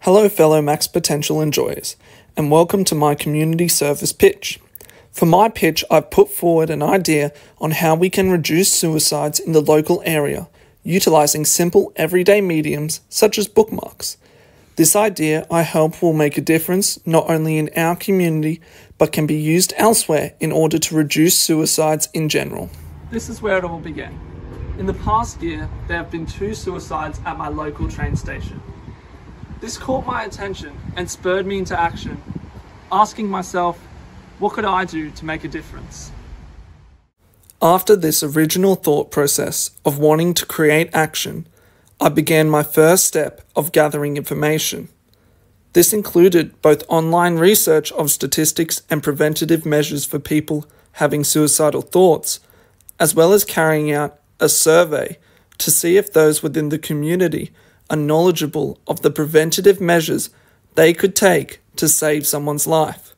Hello fellow Max Potential enjoyers, and welcome to my community service pitch. For my pitch, I've put forward an idea on how we can reduce suicides in the local area, utilising simple everyday mediums such as bookmarks. This idea, I hope, will make a difference not only in our community, but can be used elsewhere in order to reduce suicides in general. This is where it all began. In the past year, there have been 2 suicides at my local train station. This caught my attention and spurred me into action, asking myself, what could I do to make a difference? After this original thought process of wanting to create action, I began my first step of gathering information. This included both online research of statistics and preventative measures for people having suicidal thoughts, as well as carrying out a survey to see if those within the community are knowledgeable of the preventative measures they could take to save someone's life.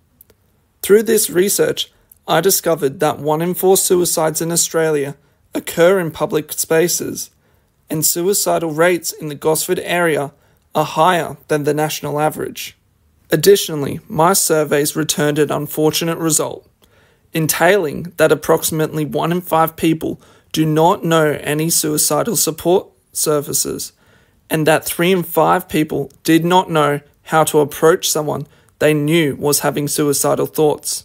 Through this research, I discovered that 1 in 4 suicides in Australia occur in public spaces, and suicidal rates in the Gosford area are higher than the national average. Additionally, my surveys returned an unfortunate result, entailing that approximately 1 in 5 people do not know any suicidal support services, and that 3 in 5 people did not know how to approach someone they knew was having suicidal thoughts,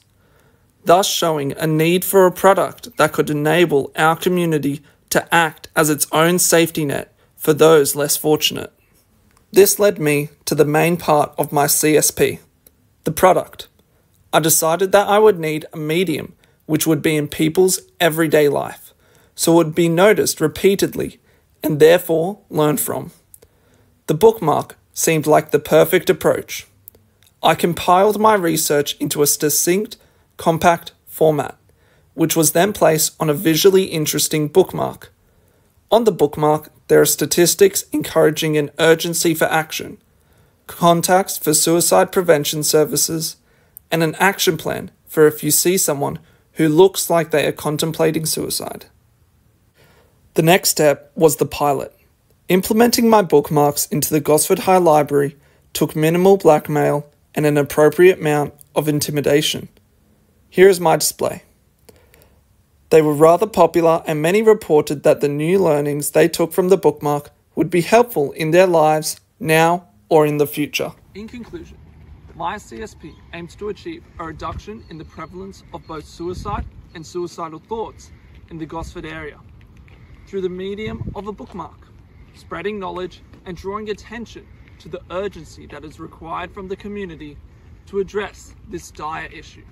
thus showing a need for a product that could enable our community to act as its own safety net for those less fortunate. This led me to the main part of my CSP, the product. I decided that I would need a medium which would be in people's everyday life, so it would be noticed repeatedly and therefore learned from. The bookmark seemed like the perfect approach. I compiled my research into a succinct, compact format, which was then placed on a visually interesting bookmark. On the bookmark, there are statistics encouraging an urgency for action, contacts for suicide prevention services, and an action plan for if you see someone who looks like they are contemplating suicide. The next step was the pilot. Implementing my bookmarks into the Gosford High Library took minimal blackmail and an appropriate amount of intimidation. Here is my display. They were rather popular, and many reported that the new learnings they took from the bookmark would be helpful in their lives now or in the future. In conclusion, my CSP aims to achieve a reduction in the prevalence of both suicide and suicidal thoughts in the Gosford area through the medium of a bookmark, spreading knowledge and drawing attention to the urgency that is required from the community to address this dire issue.